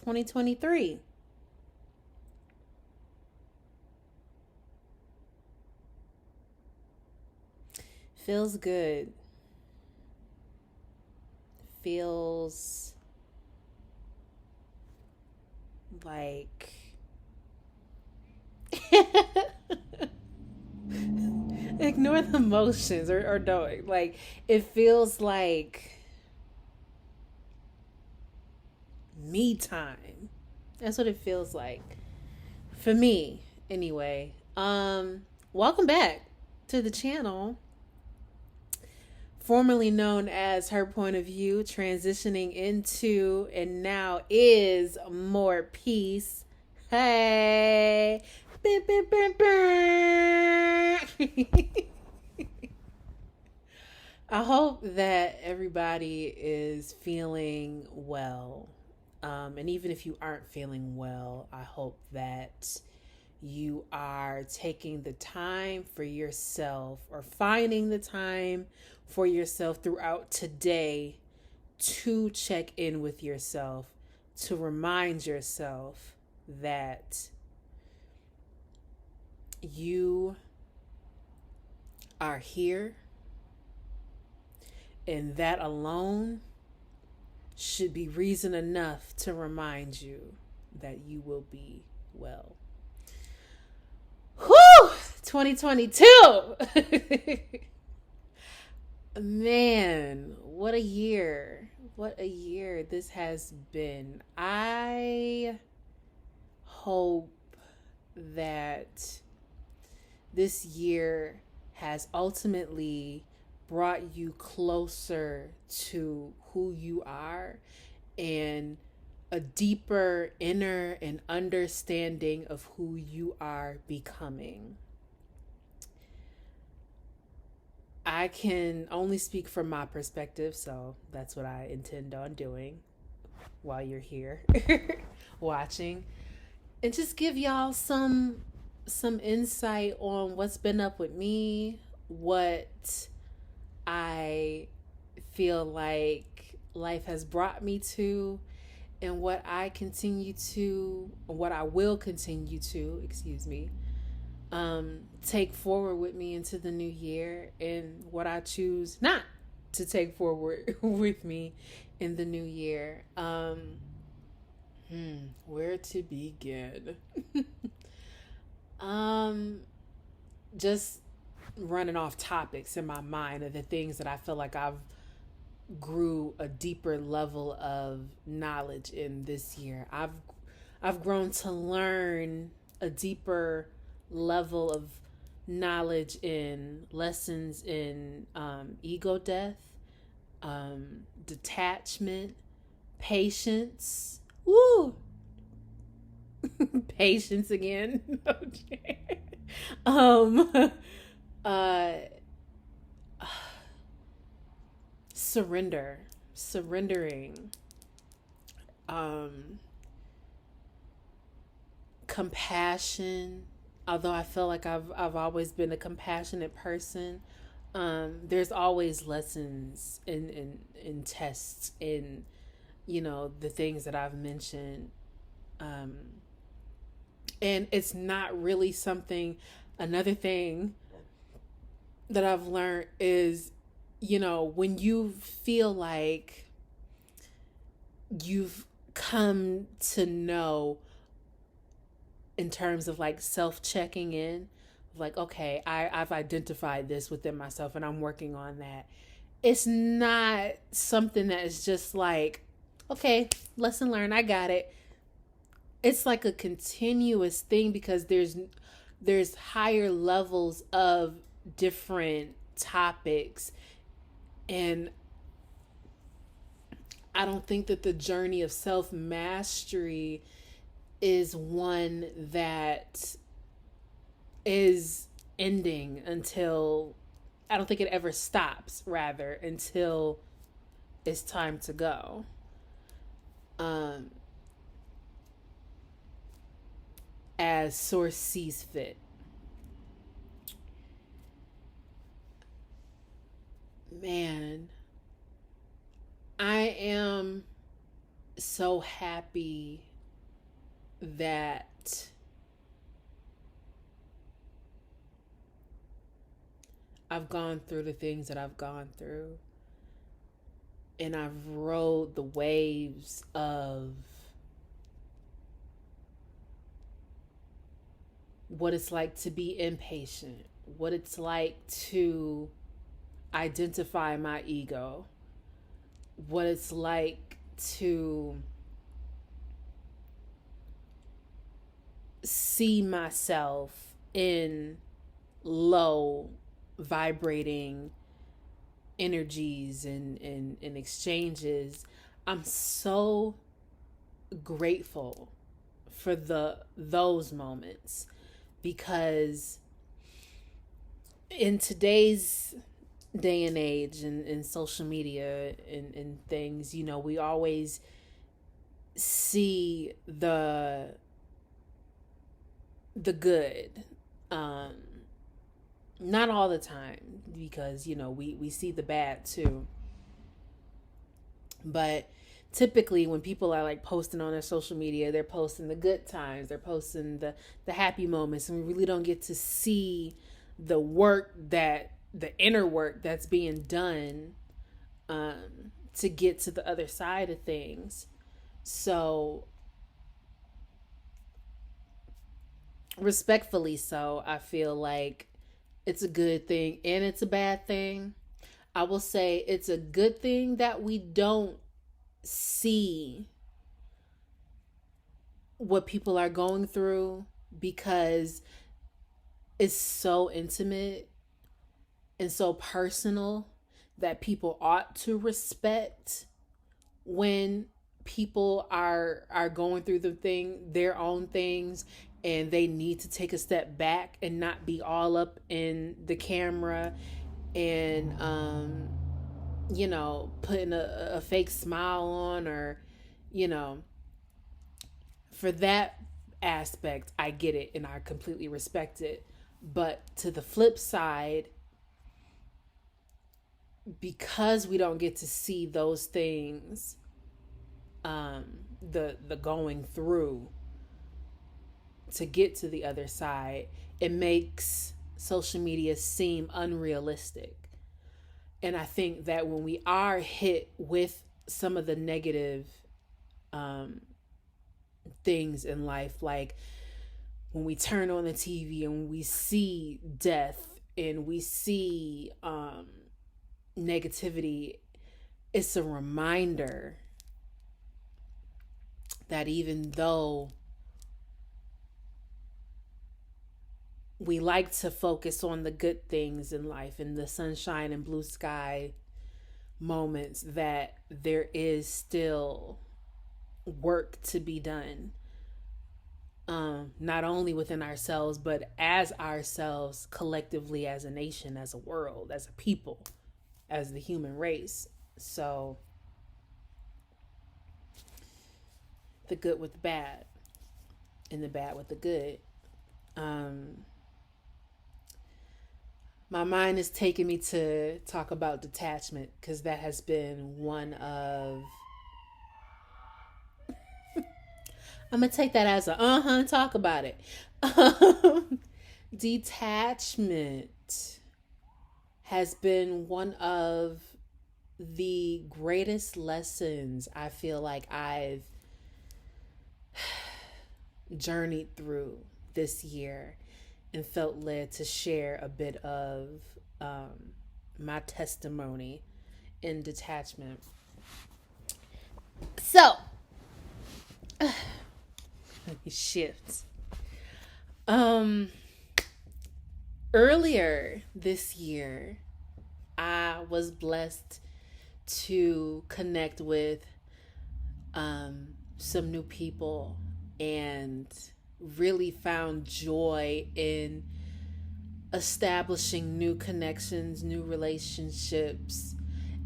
2023. Feels good. Feels like ignore the emotions or don't. Like, it feels like me time. That's what it feels like. For me, anyway. Welcome back to the channel. Formerly known as Her Point of View, transitioning into and now is More Peace. Hey. I hope that everybody is feeling well. And even if you aren't feeling well, I hope that you are taking the time for yourself or finding the time for yourself throughout today to check in with yourself, to remind yourself that you are here, and that alone should be reason enough to remind you that you will be well. Whew! 2022! Man, what a year. What a year this has been. I hope that this year has ultimately brought you closer to who you are and a deeper inner and understanding of who you are becoming. I can only speak from my perspective, so that's what I intend on doing while you're here watching, and just give y'all some insight on what's been up with me, what I feel like life has brought me to, and what I will continue to, take forward with me into the new year, and what I choose not to take forward with me in the new year. Where to begin? Just running off topics in my mind of the things that I feel like I've grew a deeper level of knowledge in this year. I've grown to learn a deeper level of knowledge in lessons in ego death, detachment, patience. Woo! Patience again. Okay. um uh surrendering, um compassion. Although I feel like I've always been a compassionate person, there's always lessons in tests in, the things that I've mentioned. um and it's not really something. Another thing that I've learned is, when you feel like you've come to know, in terms of like self-checking in, like, okay, I've identified this within myself and I'm working on that. It's not something that is just like, okay, lesson learned, I got it. It's like a continuous thing, because there's higher levels of different topics, and I don't think that the journey of self mastery is one that is ending until, I don't think it ever stops, rather, until it's time to go. As source sees fit. Man, I am so happy that I've gone through the things that I've gone through, and I've rode the waves of what it's like to be impatient, what it's like to identify my ego, what it's like to see myself in low vibrating energies and exchanges. I'm so grateful for those moments, because in today's day and age and social media and things, you know, we always see the good. Not all the time, because, you know, we see the bad too. But typically when people are like posting on their social media, they're posting the good times, they're posting the happy moments, and we really don't get to see the inner work that's being done to get to the other side of things. So respectfully so, I feel like it's a good thing and it's a bad thing. I will say it's a good thing that we don't see what people are going through, because it's so intimate and so personal that people ought to respect when people are going through their own things, and they need to take a step back and not be all up in the camera and you know, putting a fake smile on, or, you know, for that aspect I get it and I completely respect it. But to the flip side, because we don't get to see those things, the going through to get to the other side, it makes social media seem unrealistic. And I think that when we are hit with some of the negative um, things in life, like when we turn on the TV and we see death and we see negativity, it's a reminder that even though we like to focus on the good things in life and the sunshine and blue sky moments, that there is still work to be done, not only within ourselves, but as ourselves collectively, as a nation, as a world, as a people, as the human race. So the good with the bad and the bad with the good. My mind is taking me to talk about detachment, because that has been one of. I'm gonna take that as a talk about it. Detachment has been one of the greatest lessons I feel like I've journeyed through this year, and felt led to share a bit of my testimony in detachment. So, let me shift. Earlier this year, I was blessed to connect with some new people, and really found joy in establishing new connections, new relationships,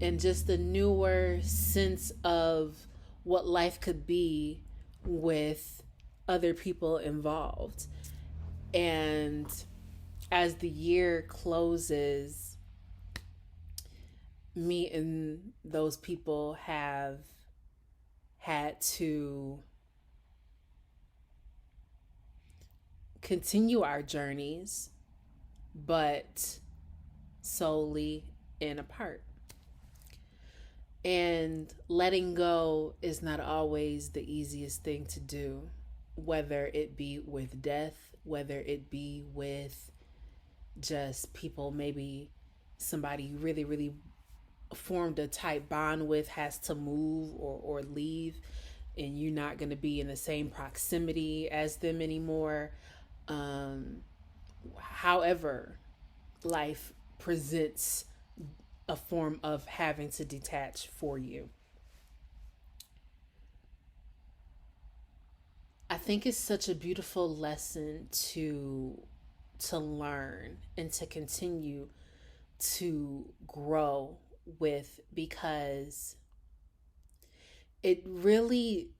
and just a newer sense of what life could be with other people involved. And as the year closes, me and those people have had to continue our journeys, but solely and apart. And letting go is not always the easiest thing to do, whether it be with death, whether it be with just people, maybe somebody you really, really formed a tight bond with has to move or leave, and you're not going to be in the same proximity as them anymore. However, life presents a form of having to detach for you. I think it's such a beautiful lesson to learn and to continue to grow with, because it really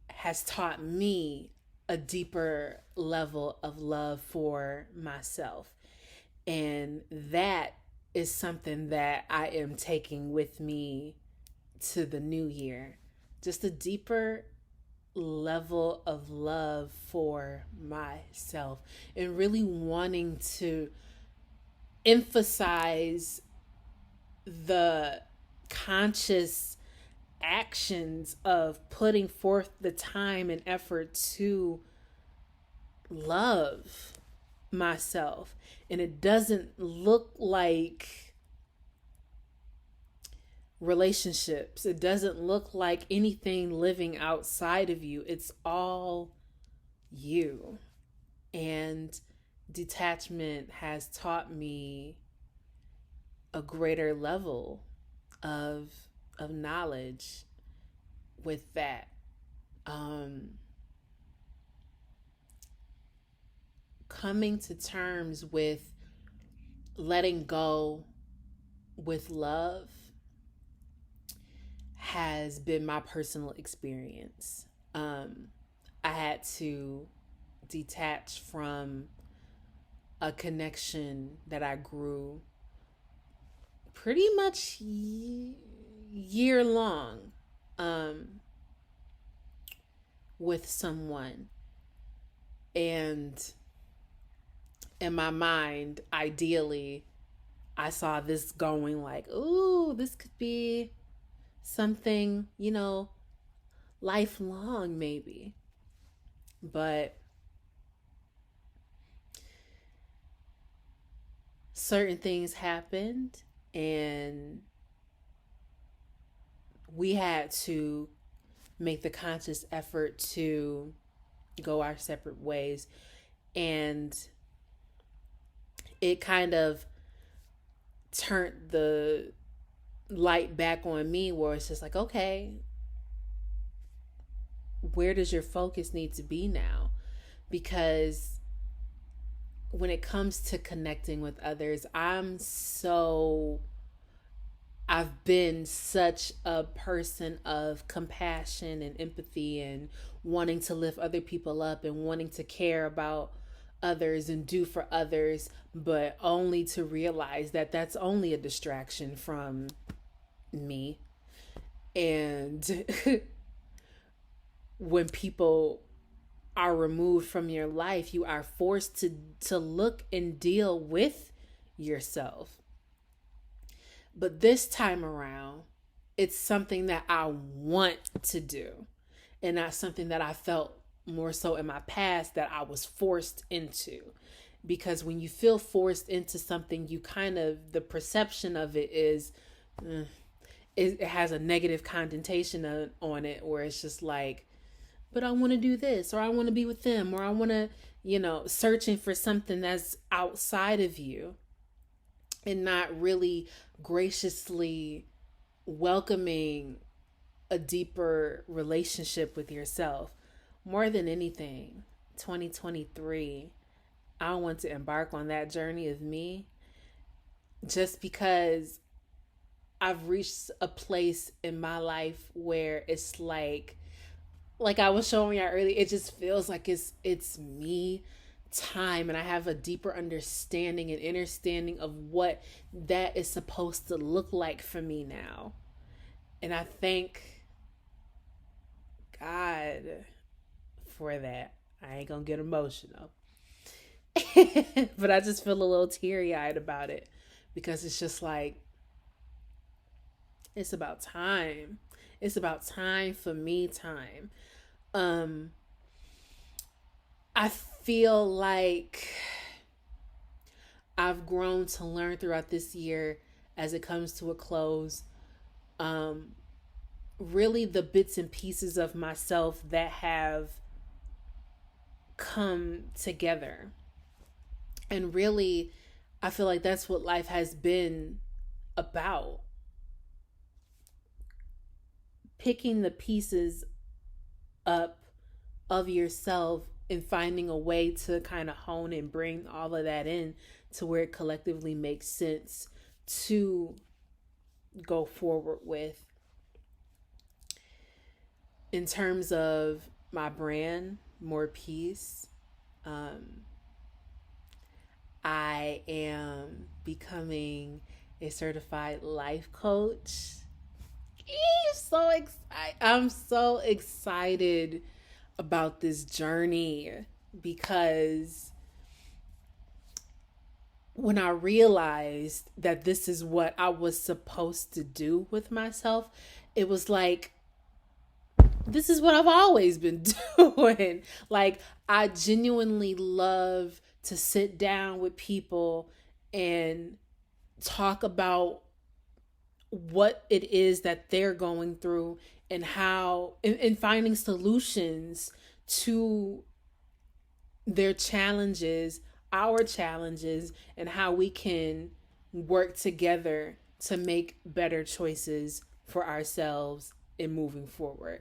has taught me a deeper level of love for myself. And that is something that I am taking with me to the new year. Just a deeper level of love for myself, and really wanting to emphasize the conscious actions of putting forth the time and effort to love myself. And it doesn't look like relationships, it doesn't look like anything living outside of you. It's all you. And detachment has taught me a greater level of knowledge with that. Coming to terms with letting go with love has been my personal experience. I had to detach from a connection that I grew pretty much year long with someone. And in my mind, ideally, I saw this going like, ooh, this could be something, lifelong maybe. But certain things happened, and we had to make the conscious effort to go our separate ways. And it kind of turned the light back on me, where it's just like, okay, where does your focus need to be now? Because when it comes to connecting with others, I've been such a person of compassion and empathy, and wanting to lift other people up, and wanting to care about others and do for others, but only to realize that that's only a distraction from me. And when people are removed from your life, you are forced to look and deal with yourself. But this time around, it's something that I want to do, and not something that I felt more so in my past that I was forced into. Because when you feel forced into something, you kind of, the perception of it is, it has a negative connotation on it, where it's just like, but I want to do this, or I want to be with them, or I want to, searching for something that's outside of you, and not really graciously welcoming a deeper relationship with yourself. More than anything, 2023, I want to embark on that journey of me, just because I've reached a place in my life where it's like I was showing you earlier, it just feels like it's me time, and I have a deeper understanding and understanding of what that is supposed to look like for me now. And I thank God for that. I ain't gonna get emotional. But I just feel a little teary eyed about it because it's just like, it's about time. It's about time for me time. Um, I feel like I've grown to learn throughout this year as it comes to a close. Um, Really, the bits and pieces of myself that have come together. And really, I feel like that's what life has been about. Picking the pieces up of yourself and finding a way to kind of hone and bring all of that in to where it collectively makes sense to go forward with. In terms of my brand, More Peace, um, I am becoming a certified life coach. I'm so excited about this journey because when I realized that this is what I was supposed to do with myself, it was like, this is what I've always been doing. Like, I genuinely love to sit down with people and talk about what it is that they're going through and how, and finding solutions to their challenges, our challenges, and how we can work together to make better choices for ourselves in moving forward.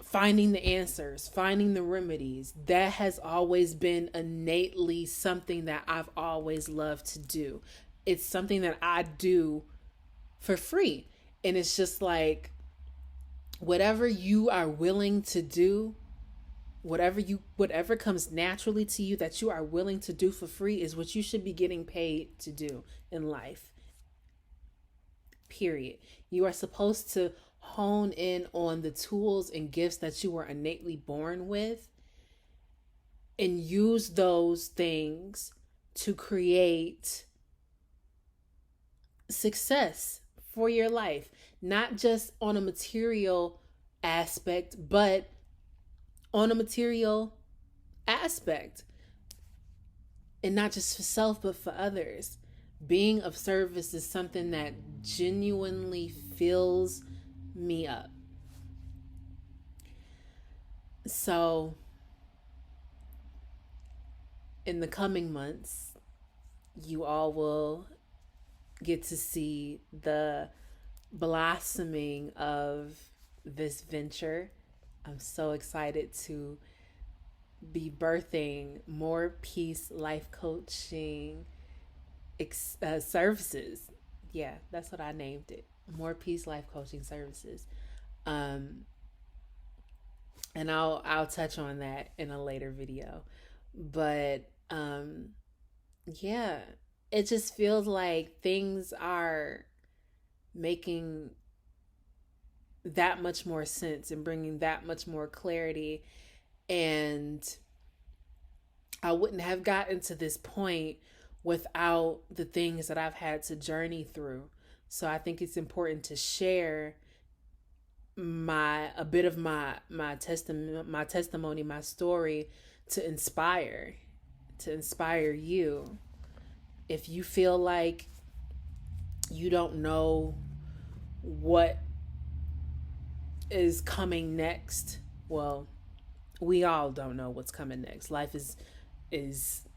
Finding the answers, finding the remedies, that has always been innately something that I've always loved to do. It's something that I do for free. And it's just like, whatever you are willing to do, whatever comes naturally to you that you are willing to do for free is what you should be getting paid to do in life. Period. You are supposed to hone in on the tools and gifts that you were innately born with and use those things to create success for your life, not just on a material aspect, but on a material aspect, and not just for self, but for others. Being of service is something that genuinely fills me up. So, in the coming months, you all will get to see the blossoming of this venture. I'm so excited to be birthing More Peace Life Coaching Services. Yeah, that's what I named it. More Peace Life Coaching Services. Um, and I'll touch on that in a later video. But yeah, it just feels like things are making that much more sense and bringing that much more clarity. And I wouldn't have gotten to this point without the things that I've had to journey through. So I think it's important to share a bit of my testimony, my story, to inspire you. If you feel like you don't know what is coming next, well, we all don't know what's coming next. Life is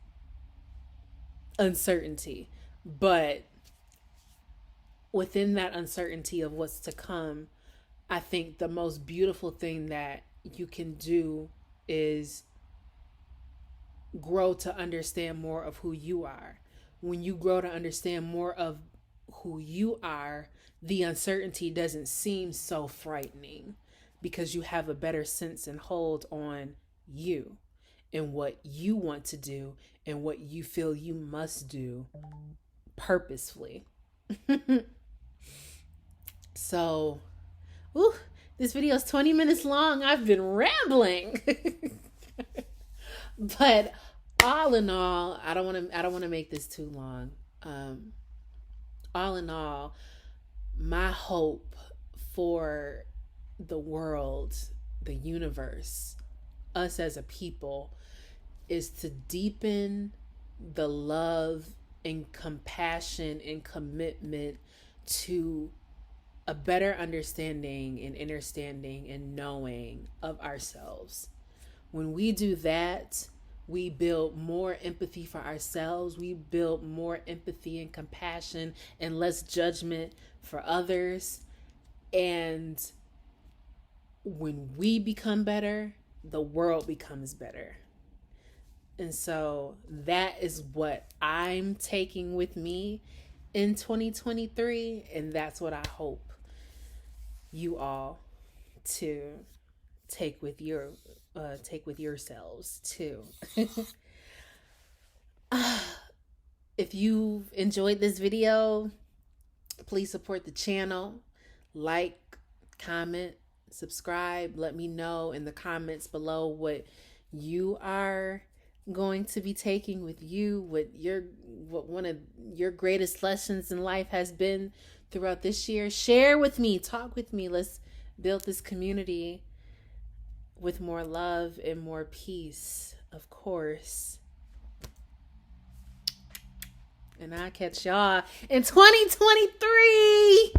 uncertainty, but within that uncertainty of what's to come, I think the most beautiful thing that you can do is grow to understand more of who you are. When you grow to understand more of who you are, the uncertainty doesn't seem so frightening because you have a better sense and hold on you and what you want to do and what you feel you must do purposefully. So, This video is 20 minutes long. I've been rambling. But all in all, I don't want to make this too long. All in all, my hope for the world, the universe, us as a people, is to deepen the love and compassion and commitment to a better understanding and understanding and knowing of ourselves. When we do that, we build more empathy for ourselves. We build more empathy and compassion and less judgment for others. And when we become better, the world becomes better. And so that is what I'm taking with me in 2023. And that's what I hope you all to take with yourselves too. If you enjoyed this video, please support the channel. Like, comment, subscribe. Let me know in the comments below what you are going to be taking with you, what one of your greatest lessons in life has been throughout this year. Share with me, talk with me. Let's build this community with more love and more peace, of course. And I'll catch y'all in 2023.